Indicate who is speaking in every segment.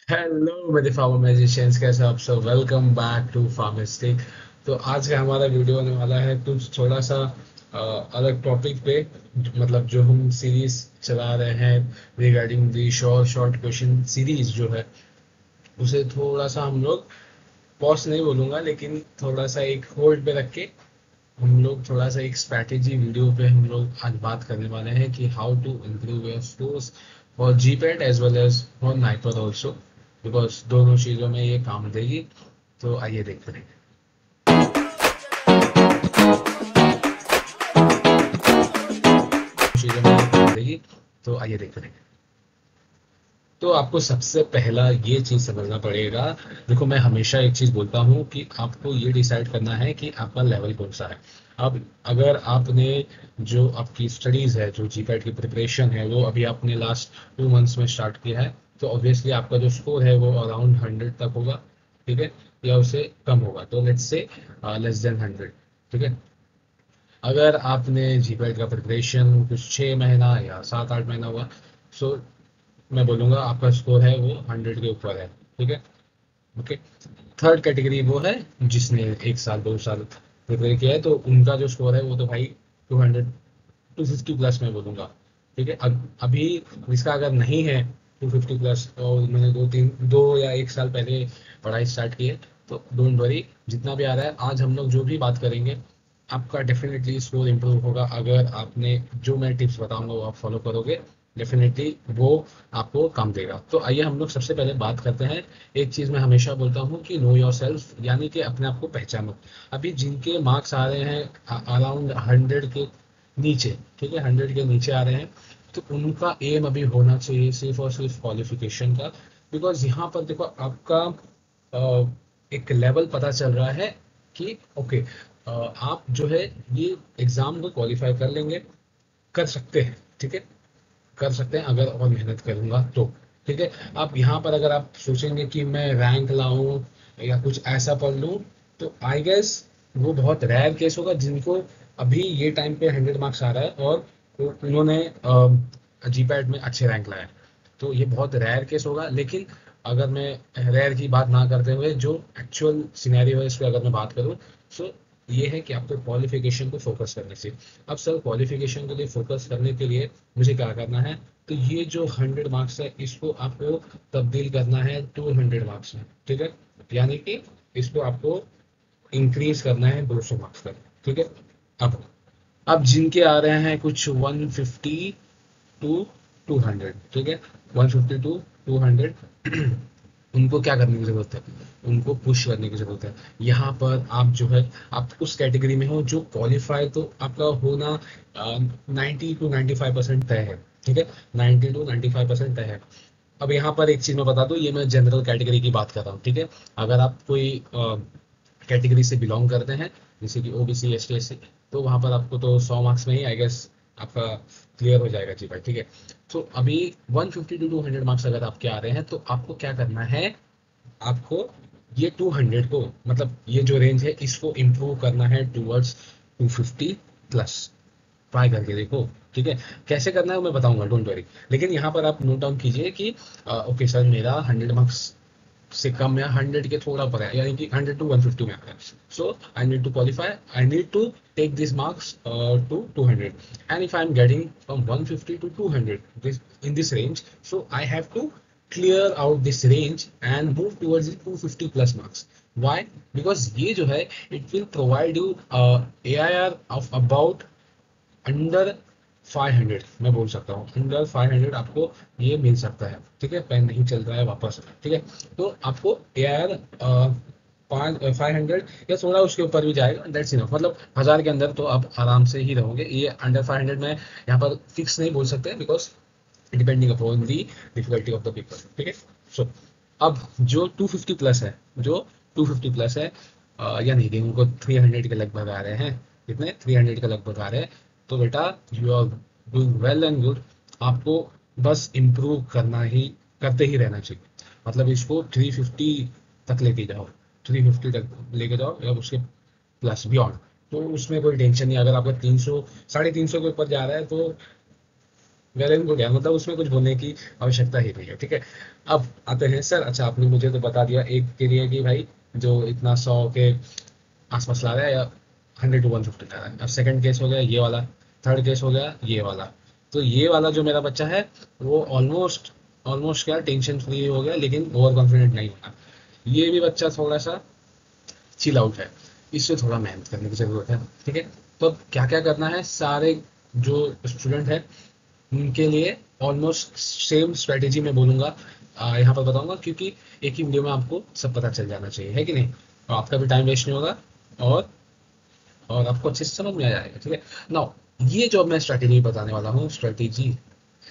Speaker 1: Hello मेरे pharma magicians, कैसे आप सब। वेलकम बैक टू फार्मेस्टिक। तो आज का हमारा वीडियो होने वाला है कुछ थोड़ा सा अलग टॉपिक पे। मतलब जो हम सीरीज चला रहे हैं regarding the short short question series जो है, उसे थोड़ा सा हम लोग पॉज नहीं बोलूंगा, लेकिन थोड़ा सा एक होल्ड पे रख के हम लोग थोड़ा सा एक स्ट्रैटेजी वीडियो पे हम लोग आज बात करने वाले हैं कि how to improve your scores for GPAT as well as for NIPER also, because दोनों चीज़ों में ये काम देगी। तो आइए देखते हैं। चीज़ों में ये काम देगी। तो आइए देखते हैं। तो आपको सबसे पहला ये चीज़ समझना पड़ेगा। देखो, मैं हमेशा एक चीज़ बोलता हूँ कि आपको ये डिसाइड करना है कि आपका लेवल कौन सा है। अब अगर आपने जो आपकी स्टडीज़ है, जो जीपैट की प्रिपरेशन है, वो अभी आपने लास्ट 2 मंथ्स में स्टार्ट किया है, तो ऑब्वियसली आपका जो स्कोर है वो अराउंड 100 तक होगा। ठीक है, या उससे कम होगा, तो लेट्स से लेस देन 100। ठीक है। अगर आपने जीपैट का प्रिपरेशन कुछ 6 महीना या 7-8 महीना हुआ, सो मैं बोलूंगा आपका स्कोर है वो 100 के ऊपर है। ठीक है। ओके। थर्ड कैटेगरी वो है जिसने 1 साल 2 साल प्रिपेयर किया है, तो उनका जो स्कोर है वो तो भाई 250 प्लस मैं बोलूंगा। ठीक है। अभी जिसका अगर नहीं है 250 प्लस, और मैंने 2 या 1 साल पहले पढ़ाई स्टार्ट की है, तो डोंट वरी, जितना भी आ रहा है आज हम लोग जो भी बात करेंगे, आपका डेफिनेटली स्कोर इम्प्रूव होगा अगर आपने जो मैं टिप्स बताऊंगा वो आप फॉलो करोगे। डेफिनेटली वो आपको काम देगा। तो आइए हम लोग सबसे पहले बात करते हैं। एक चीज मैं हमेशा बोलता हूँ कि नो योर सेल्फ, यानी कि अपने आप को पहचानो। अभी जिनके मार्क्स आ रहे हैं अराउंड 100 के नीचे, ठीक है, 100 के नीचे आ रहे हैं, तो उनका एम अभी होना चाहिए सिर्फ और सिर्फ क्वालिफिकेशन का। बिकॉज यहाँ पर देखो आपका एक लेवल पता चल रहा है कि ओके, आप जो है ये एग्जाम को क्वालिफाई कर लेंगे, कर सकते हैं। ठीक है, कर सकते हैं अगर और मेहनत करूंगा तो। ठीक है। आप यहाँ पर अगर आप सोचेंगे कि मैं रैंक लाऊं या कुछ ऐसा पढ़ लूं, तो आई गेस वो बहुत रेयर केस होगा जिनको अभी ये टाइम पे 100 मार्क्स आ रहा है और उन्होंने जीपैट में अच्छे रैंक लाए। तो ये बहुत रेयर केस होगा। लेकिन अगर मैं रेयर की बात ना करते हुए जो एक्चुअल सिनेरियो है इस पर अगर मैं बात करूँ, सो ये है कि आपको क्वालिफिकेशन को फोकस करने से। अब सर, क्वालिफिकेशन के लिए फोकस करने के लिए मुझे क्या करना है? तो ये जो 100 मार्क्स है इसको आपको तब्दील करना है 200 मार्क्स में। ठीक है, यानी कि इसको आपको इंक्रीज करना है 200 मार्क्स तक। ठीक है। अब अब जिनके आ रहे हैं कुछ 150 टू 200, ठीक है, 150 टू 200, उनको क्या करने की जरूरत है? उनको पुश करने की जरूरत है। यहाँ पर आप जो है, आप उस कैटेगरी में हो जो क्वालिफाई तो आपका होना 90 टू 95% तय है। ठीक है, 90 टू 95% तय है। अब यहाँ पर एक चीज मैं बता दूं, ये मैं जनरल कैटेगरी की बात कर रहा हूँ। ठीक है। अगर आप कोई कैटेगरी से बिलोंग करते हैं, जैसे कि OBC S T S C, तो वहां पर आपको तो 100 मार्क्स में ही आई गेस आपका क्लियर हो जाएगा जी भाई। ठीक है। तो अभी 150 टू 200 मार्क्स अगर आपके आ रहे हैं, तो आपको क्या करना है? आपको ये 200 को, मतलब ये जो रेंज है इसको इम्प्रूव करना है टूवर्ड्स 250 प्लस। ट्राई करके देखो। ठीक है। कैसे करना है वो मैं बताऊंगा, डोंट वरी। लेकिन यहाँ पर आप नोट डाउन कीजिए कि ओके सर, मेरा 100 मार्क्स से कम या 100 के थोड़ा ऊपर है, यानी कि 100 टू 150 में आता है। So I need to qualify, I need to take this marks to 200, and if I am getting from 150 to 200 this in this range, so I have to clear out this range and move towards the 250 plus marks. Why? Because ये जो है, it will provide you AIR of about under 500, मैं बोल सकता हूँ under 500 आपको ये मिल सकता है। ठीक है, पेन नहीं चल रहा है वापस। ठीक है। तो आपको ए आर 500 या थोड़ा उसके ऊपर भी जाएगा, दैट्स इनफ। मतलब 1000 के अंदर तो आप आराम से ही रहोगे। ये अंडर 500 में यहाँ पर फिक्स नहीं बोल सकते, because depending upon the difficulty of the paper. ठीक है। सो अब जो 250 प्लस है, जो 250 प्लस है, या नहीं कि उनको 300 के लगभग आ रहे हैं, कितने 300 के लगभग आ रहे हैं, तो बेटा you are doing well and good. आपको बस इम्प्रूव करना ही, करते ही रहना चाहिए। मतलब इसको 350 तक लेके जाओ, 350 तक लेके जाओ या उसके प्लस बियॉन्ड। तो उसमें कोई टेंशन नहीं। अगर आपका 300 350 के ऊपर जा रहा है, तो वेल एंड गुड है, मतलब उसमें कुछ बोलने की आवश्यकता ही नहीं है, ठीक है। अब आते हैं सर, अच्छा आपने मुझे तो बता दिया एक के लिए कि भाई जो इतना 100 के आसपास ला रहा है या 100 to 150 ला रहा है। अब सेकंड केस हो गया ये वाला, थर्ड केस हो गया ये वाला। तो ये वाला जो मेरा बच्चा है वो ऑलमोस्ट ऑलमोस्ट क्या टेंशन फ्री हो गया, लेकिन ओवर कॉन्फिडेंट नहीं होना। ये भी बच्चा थोड़ा सा चिल आउट है, इससे थोड़ा मेहनत करने की जरूरत है, ठीक है। तो अब क्या क्या करना है, सारे जो स्टूडेंट है उनके लिए ऑलमोस्ट सेम स्ट्रेटेजी मैं बोलूंगा, यहाँ पर बताऊंगा, क्योंकि एक ही वीडियो में आपको सब पता चल जाना चाहिए, है कि नहीं। और आपका भी टाइम वेस्ट नहीं होगा, और और आपको अच्छे से समझ में आ जाएगा, ठीक है। नाउ ये जो मैं स्ट्रेटेजी बताने वाला हूँ, स्ट्रेटेजी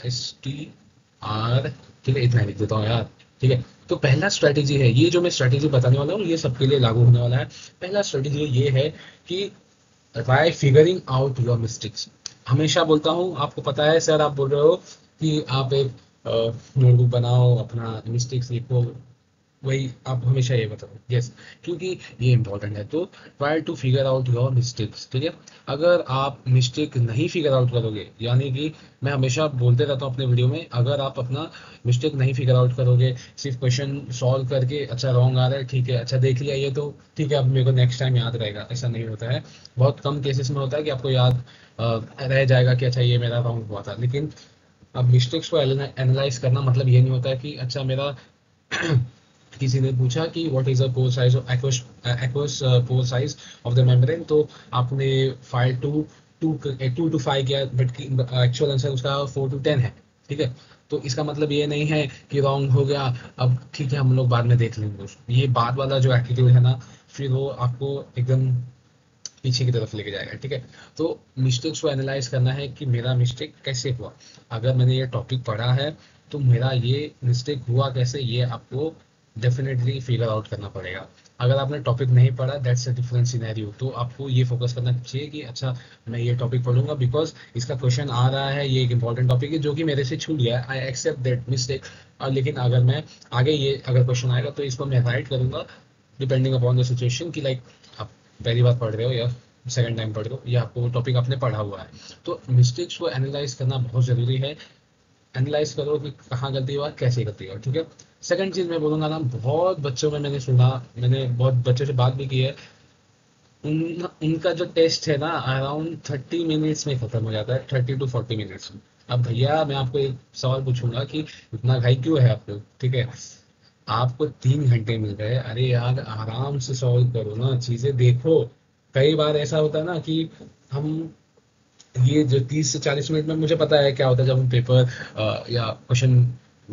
Speaker 1: STR, ठीक है, इतना ही लिख देता हूँ यार, ठीक है। तो पहला स्ट्रेटेजी है, ये जो मैं स्ट्रेटेजी बताने वाला हूँ ये सबके लिए लागू होने वाला है। पहला स्ट्रेटेजी ये है कि try figuring out your mistakes. हमेशा बोलता हूँ, आपको पता है सर, आप बोल रहे हो कि आप एक नोटबुक बनाओ, अपना मिस्टेक्स लिखो, वही आप हमेशा ये बताओ, यस, क्योंकि ये इंपॉर्टेंट है। तो try to figure out your mistakes, ठीक है। अगर आप मिस्टेक नहीं फिगर आउट करोगे, यानी कि मैं हमेशा बोलते रहता हूँ अपने वीडियो में, अगर आप अपना मिस्टेक नहीं फिगर आउट करोगे, सिर्फ क्वेश्चन सॉल्व करके अच्छा रॉन्ग आ रहा है, ठीक है, अच्छा देख लिया ये तो ठीक है, अब मेरे को नेक्स्ट टाइम याद रहेगा, ऐसा नहीं होता है। बहुत कम केसेस में होता है कि आपको याद रह जाएगा कि अच्छा ये मेरा रॉन्ग हुआ था, लेकिन अब मिस्टेक्स को एनालाइज करना मतलब ये नहीं होता है कि अच्छा मेरा किसी ने पूछा कि what is the pore size of aqueous pore size of the membrane, तो आपने 5 to 5 किया, बट एक्चुअल आंसर उसका 4 to 10 है, ठीक है। तो इसका मतलब ये नहीं है कि रॉन्ग हो गया, अब ठीक है हम लोग बाद में देख लेंगे ये बाद वाला जो एटीट्यूड है ना, फिर वो आपको एकदम पीछे की तरफ लेके जाएगा, ठीक है। तो मिस्टेक्स को एनालाइज करना है कि मेरा मिस्टेक कैसे हुआ। अगर मैंने ये टॉपिक पढ़ा है तो मेरा ये मिस्टेक हुआ कैसे, ये आपको डेफिनेटली फिगर आउट करना पड़ेगा। अगर आपने टॉपिक नहीं पढ़ा, दैट्स अ डिफरेंट सिनेरियो, तो आपको ये फोकस करना चाहिए कि अच्छा मैं ये टॉपिक पढ़ूंगा बिकॉज इसका क्वेश्चन आ रहा है, ये एक इंपॉर्टेंट टॉपिक है जो कि मेरे से छूट गया है, आई एक्सेप्ट दैट मिस्टेक। लेकिन अगर मैं आगे ये अगर क्वेश्चन आएगा तो इसको मैं राइट करूंगा, डिपेंडिंग अपॉन द सिचुएशन, कि लाइक आप पहली बार पढ़ रहे हो या सेकंड टाइम पढ़ रहे हो, या आपको वो टॉपिक आपने पढ़ा हुआ है। तो मिस्टेक्स को एनालाइज करना बहुत जरूरी है। एनालाइज करो कि कहाँ गलती हुआ, कैसे गलती हुआ, ठीक है। सेकंड चीज मैं बोलूंगा ना, बहुत बच्चों में मैंने सुना, मैंने बहुत बच्चों से बात भी की है, उनका जो टेस्ट है ना अराउंड 30 मिनट्स में खत्म हो जाता है, 30 to 40 मिनट्स में। अब भैया मैं आपको एक सवाल पूछूंगा कि इतना घाई क्यों है आपको, ठीक है। आपको 3 घंटे मिल रहे हैं, अरे यार आराम से सॉल्व करो ना, चीजें देखो। कई बार ऐसा होता है ना कि हम ये जो 30 से 40 मिनट में, मुझे पता है क्या होता है जब हम पेपर या क्वेश्चन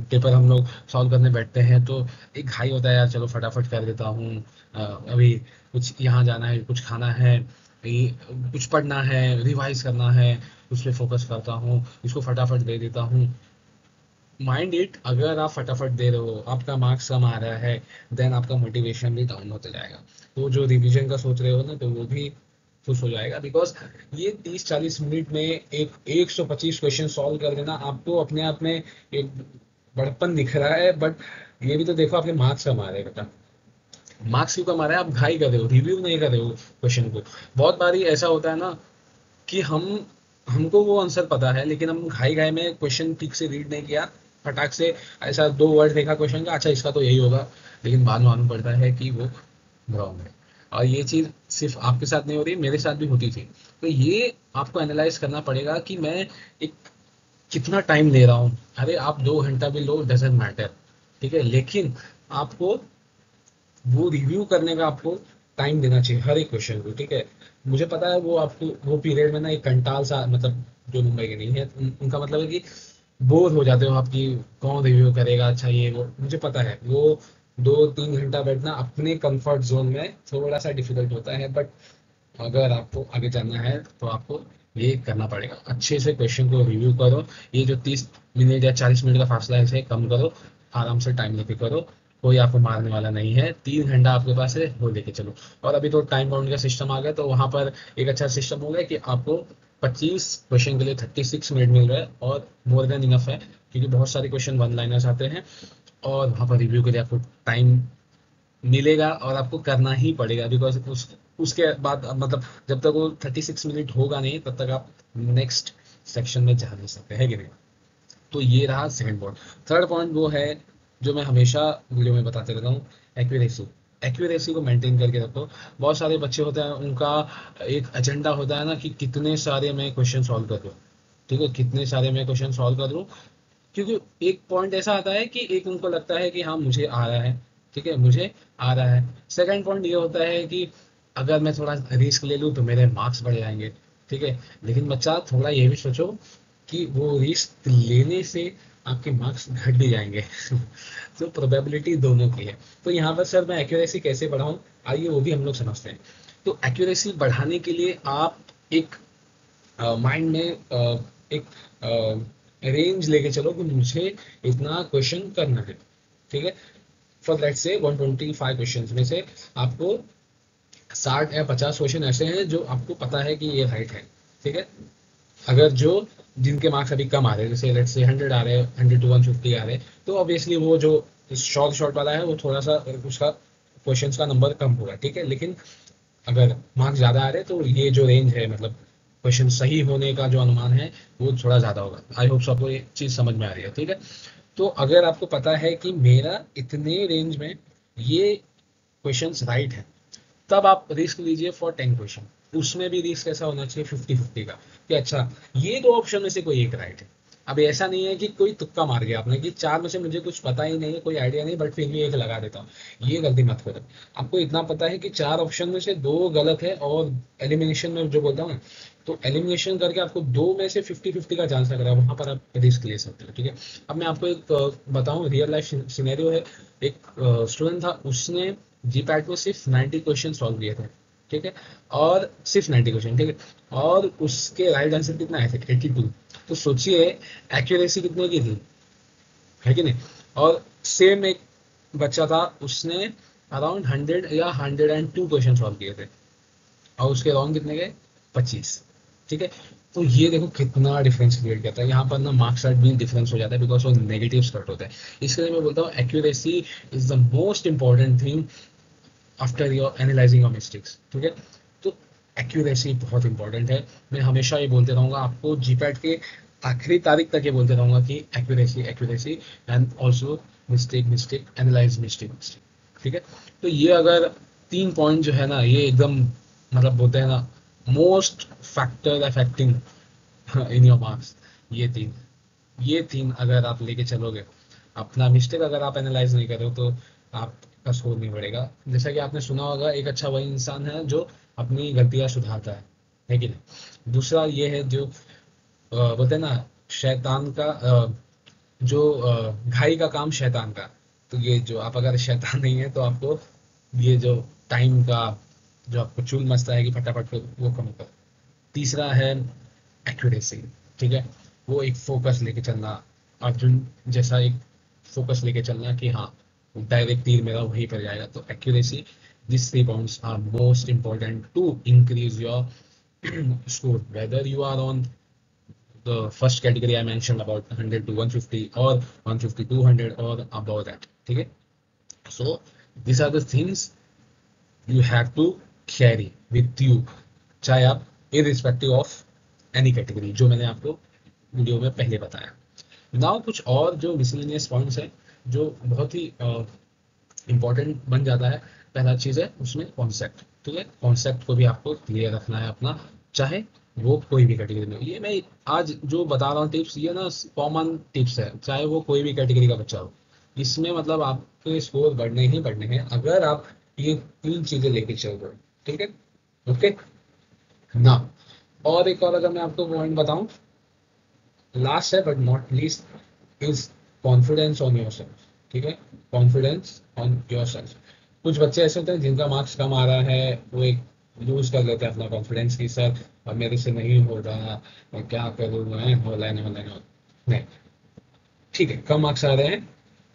Speaker 1: पेपर हम लोग सॉल्व करने बैठते हैं, तो एक घाई होता है यार, चलो फटाफट कर देता हूँ, अभी कुछ यहाँ जाना है, कुछ खाना है, कुछ पढ़ना है, रिवाइज करना है, उस पर फोकस करता हूँ, इसको फटाफट दे देता हूँ। माइंड इट, अगर आप फटाफट दे रहे हो, आपका मार्क्स कम आ रहा है, देन आपका मोटिवेशन भी डाउन होते जाएगा। तो जो रिवीजन का सोच रहे हो ना, तो वो भी खुश हो जाएगा, बिकॉज ये 30-40 मिनट में एक 125 क्वेश्चन सॉल्व कर देना आपको अपने आप में एक बड़प्पन दिख रहा है, बट ये भी तो देखो आपके मार्क्स कम आ रहे हैं बेटा। मार्क्स क्यों कम आ रहा है, आप घाई कर रहे हो, रिव्यू नहीं कर रहे हो क्वेश्चन को। बहुत बारी ऐसा होता है ना कि हमको वो आंसर पता है, लेकिन हम घाई घाई में क्वेश्चन ठीक से रीड नहीं किया, फटाक से ऐसा 2 वर्ड देखा क्वेश्चन का, अच्छा इसका तो यही होगा, लेकिन बाद में मालूम पड़ता है कि वो रॉन्ग है। और ये चीज सिर्फ आपके साथ नहीं हो रही, मेरे साथ भी होती थी। तो ये आपको एनालाइज करना पड़ेगा कि मैं एक कितना टाइम ले रहा हूँ। अरे आप 2 घंटा भी लो, डजेंट मैटर, ठीक है, लेकिन आपको वो रिव्यू करने का आपको टाइम देना चाहिए हर एक क्वेश्चन को, ठीक है। मुझे पता है वो आपको वो पीरियड में ना एक कंटाल सा, मतलब जो मुंबई के नहीं है उनका मतलब है कि बोर हो जाते हो आपकी, कौन रिव्यू करेगा, अच्छा ये वो, मुझे पता है वो 2-3 घंटा बैठना अपने कंफर्ट जोन में थोड़ा सा डिफिकल्ट होता है, बट अगर आपको आगे जाना है तो आपको ये करना पड़ेगा, अच्छे से क्वेश्चन को रिव्यू करो। ये जो 30 मिनट या 40 मिनट का फासला है इसे कम करो, आराम से टाइम लेके करो, कोई आपको मारने वाला नहीं है, 3 घंटा आपके पास है वो लेके चलो। और अभी तो टाइम बाउंड का सिस्टम आ गया, तो वहां पर एक अच्छा सिस्टम हो गया कि आपको 25 क्वेश्चन के लिए 36 मिनट मिल रहा है, और मोर देन इनफ है, क्योंकि बहुत सारे क्वेश्चन वन लाइनर्स आते हैं, और वहां पर रिव्यू के लिए आपको टाइम मिलेगा, और आपको करना ही पड़ेगा, बिकॉज उसके बाद मतलब जब तक वो 36 मिनट होगा नहीं, तब तक आप नेक्स्ट सेक्शन में जा नहीं सकते, है कि नहीं। तो ये रहा सेकंड पॉइंट। थर्ड पॉइंट वो है जो मैं हमेशा वीडियो में बताते रहता हूँ, एक्यूरेसी। एक्यूरेसी को मेंटेन करके रखो। बहुत सारे बच्चे होते हैं, उनका एक एजेंडा होता है ना कि कितने सारे मैं क्वेश्चन सॉल्व कर दूँ, ठीक है, कितने सारे मैं क्वेश्चन सॉल्व कर दूँ। क्योंकि एक पॉइंट ऐसा आता है कि एक उनको लगता है कि हाँ मुझे आ रहा है, ठीक है, मुझे आ रहा है। सेकंड पॉइंट ये होता है कि अगर मैं थोड़ा रिस्क ले लूँ तो मेरे मार्क्स बढ़ जाएंगे, ठीक है। लेकिन बच्चा थोड़ा ये भी सोचो कि वो रिस्क लेने से आपके मार्क्स घट भी जाएंगे। तो प्रोबेबिलिटी दोनों की है। तो यहाँ पर सर मैं एक्यूरेसी कैसे बढ़ाऊँ, आइए वो भी हम लोग समझते हैं। तो एक्यूरेसी बढ़ाने के लिए आप एक माइंड में एक रेंज लेके चलो कि मुझे इतना क्वेश्चन करना है, ठीक है। फॉर लेट्स से 125 क्वेश्चंस में से आपको 60 या 50 क्वेश्चन ऐसे हैं जो आपको पता है कि ये राइट है, ठीक है। अगर जो जिनके मार्क्स अभी कम आ रहे हैं, जैसे लेट्स से 100 आ रहे हैं, 100 to 150 आ रहे हैं, तो ऑब्वियसली वो जो शॉर्ट शॉर्ट वाला है वो थोड़ा सा उसका क्वेश्चंस का नंबर कम होगा, ठीक है। लेकिन अगर मार्क्स ज़्यादा आ रहे हैं तो ये जो रेंज है, मतलब क्वेश्चन सही होने का जो अनुमान है वो थोड़ा ज़्यादा होगा। आई होप आपको ये चीज़ समझ में आ रही है, ठीक है। तो अगर आपको पता है कि मेरा इतने रेंज में ये क्वेश्चंस राइट है, तब आप रिस्क लीजिए फॉर 10 क्वेश्चन। उसमें भी रिस्क ऐसा होना चाहिए 50-50 का, कि अच्छा ये दो ऑप्शन में से कोई एक राइट है। अब ऐसा नहीं है कि कोई तुक्का मार गया आपने कि चार में से मुझे कुछ पता ही नहीं है, कोई आइडिया नहीं, बट फिर भी एक लगा देता हूँ। ये गलती मत करो। आपको इतना पता है कि चार ऑप्शन में से दो गलत है, और एलिमिनेशन में जो बोलता हूँ ना, तो एलिमिनेशन करके आपको दो में से 50-50 का चांस लग रहा है, वहां पर आप रिस्क ले सकते हो, ठीक है। अब मैं आपको एक बताऊं, रियल लाइफ सिनेरियो है। एक स्टूडेंट था, उसने जी पैट में सिर्फ 90 क्वेश्चन सॉल्व किए थे, ठीक है। और सिर्फ 90 क्वेश्चन, ठीक है। और उसके राइट आंसर कितना आए थे, 82। तो सोचिए एक्यूरेसी कितने की थी, है कि नहीं। और सेम एक बच्चा था, उसने अराउंड 100 या 102 क्वेश्चन सॉल्व किए थे, और उसके रॉन्ग कितने गए, 25, ठीक है। तो ये देखो कितना डिफरेंस क्रिएट करता है। यहाँ पर ना मार्क्स भी डिफरेंस हो जाता है, बिकॉज वो नेगेटिव कट होता है। इसके लिए मैं बोलता हूँ accuracy is the most important thing after your analysing your mistakes, ठीक है। तो एक्यूरेसी बहुत इंपॉर्टेंट है। मैं हमेशा ये बोलते रहूंगा आपको, जीपैट के आखिरी तारीख तक ये बोलते रहूंगा कि accuracy accuracy, and also mistake mistake analyse mistake mistake, ठीक है। तो ये अगर तीन पॉइंट जो है ना, ये एकदम मतलब बोलते हैं ना most factor affecting in your marks, ये तीन, ये तीन अगर आप लेके चलोगे, अपना मिस्टेक अगर आप एनालाइज नहीं करो तो आपका स्कोर नहीं बढ़ेगा। जैसा कि आपने सुना होगा, एक अच्छा वही इंसान है जो अपनी गलतियां सुधारता है कि नहीं। दूसरा ये है जो बोलते हैं ना, शैतान का जो घाई का काम शैतान का। तो ये जो आप अगर शैतान नहीं है तो आपको ये जो टाइम का जो आपको चूल मचता है कि फटाफट वो कम करो। तीसरा है एक्यूरेसी, ठीक है। वो एक फोकस लेके चलना, अर्जुन जैसा एक फोकस लेके चलना कि हाँ डायरेक्ट तीर मेरा वहीं पर जाएगा। तो accuracy, this three points are most important to increase your score, whether you are on the first category I mentioned about 100 to 150 or 150 to 200 or above that, ठीक है। So these are the things you have to carry with you, चाहे आप irrespective of any category, जो मैंने आपको video में पहले बताया। नाउ कुछ और जो मिसलेनियस पॉइंट्स हैं जो बहुत ही इंपॉर्टेंट बन जाता है। पहला चीज है उसमें कॉन्सेप्ट, ठीक है। कॉन्सेप्ट को भी आपको क्लियर रखना है अपना, चाहे वो कोई भी कैटेगरी में हो। ये मैं आज जो बता रहा हूँ टिप्स, ये ना कॉमन टिप्स है, चाहे वो कोई भी कैटेगरी का बच्चा हो। इसमें मतलब आपके स्कोर बढ़ने ही बढ़ने हैं अगर आप ये तीन चीजें लेके चल रहे हो, ठीक है। ओके ना। और एक और अगर मैं आपको पॉइंट बताऊं, लास्ट है but not least, is confidence on your self, ठीक है। Confidence on your self. कुछ बच्चे ऐसे होते हैं जिनका मार्क्स कम आ रहा है, वो एक लूज कर लेते हैं अपना कॉन्फिडेंस की, सर अब मेरे से नहीं हो रहा, मैं क्या करूँ, मैं ऑनलाइन ऑनलाइन नहीं, ठीक है। कम मार्क्स आ रहे हैं,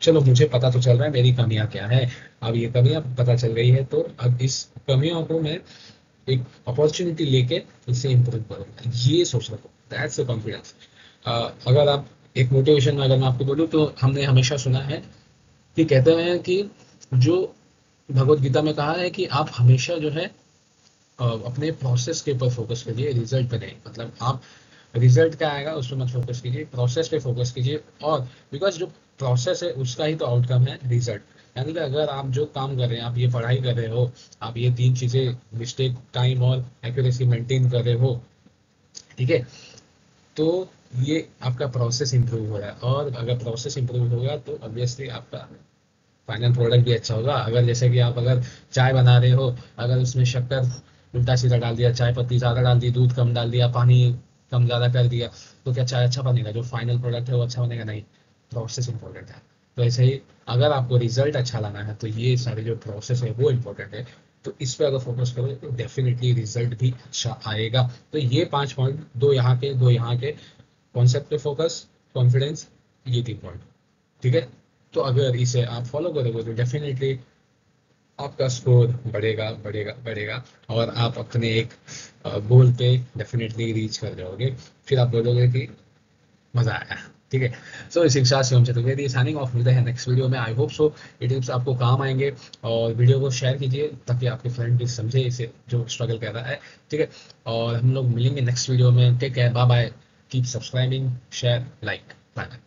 Speaker 1: चलो मुझे पता तो चल रहा है मेरी कमियां क्या है। अब ये कमियां पता चल गई है, तो अब इस कमियों को मैं एक अपॉर्चुनिटी लेके इसे इम्प्रूव करूँ, ये सोच रखो, दैट्स अ कॉन्फिडेंस। अगर आप एक मोटिवेशन में अगर मैं आपको बोलूँ, तो हमने हमेशा सुना है कि कहते हैं कि जो भगवत गीता में कहा है कि आप हमेशा जो है अपने प्रोसेस के ऊपर फोकस करिए, रिजल्ट पे नहीं। मतलब आप रिजल्ट क्या आएगा उस पर मत फोकस कीजिए, प्रोसेस पे फोकस कीजिए। और बिकॉज जो प्रोसेस है उसका ही तो आउटकम है रिजल्ट। यानी कि अगर आप जो काम कर रहे हैं, आप ये पढ़ाई कर रहे हो, आप ये 3 चीजें मिस्टेक, टाइम और एक्यूरेसी मेंटेन कर रहे हो, ठीक है, तो ये आपका प्रोसेस इंप्रूव हो रहा है। और अगर प्रोसेस इंप्रूव होगा तो ऑब्वियसली आपका फाइनल प्रोडक्ट भी अच्छा होगा। अगर जैसे कि आप अगर चाय बना रहे हो, अगर उसमें शक्कर उल्टा सीधा डाल दिया, चाय पत्ती ज़्यादा डाल दी, दूध कम डाल दिया, पानी कम ज़्यादा कर दिया, तो क्या चाय अच्छा बनेगा? जो फाइनल प्रोडक्ट है वो अच्छा बनेगा? नहीं। प्रोसेस इंपॉर्टेंट है। तो ऐसे ही अगर आपको रिजल्ट अच्छा लाना है तो ये सारे जो प्रोसेस है वो इम्पोर्टेंट है। तो इस पे अगर फोकस करो तो डेफिनेटली रिजल्ट भी अच्छा आएगा। तो ये 5 पॉइंट, दो यहाँ के दो यहाँ के, कॉन्सेप्ट पे फोकस, कॉन्फिडेंस, ये 3 पॉइंट, ठीक है। तो अगर इसे आप फॉलो करोगे तो डेफिनेटली आपका स्कोर बढ़ेगा बढ़ेगा बढ़ेगा, और आप अपने एक गोल पे डेफिनेटली रीच कर जाओगे। फिर आप बोलोगे कि मजा आया, ठीक है। सो इस शिक्षा से हम चतुर्वेदी साइनिंग ऑफ, मिलते हैं नेक्स्ट वीडियो में। आई होप सो ये टिप्स आपको काम आएंगे, और वीडियो को शेयर कीजिए ताकि आपके फ्रेंड भी समझे इसे जो स्ट्रगल कर रहा है, ठीक है। और हम लोग मिलेंगे नेक्स्ट वीडियो में। Take care, bye bye, keep subscribing, share, like, bye.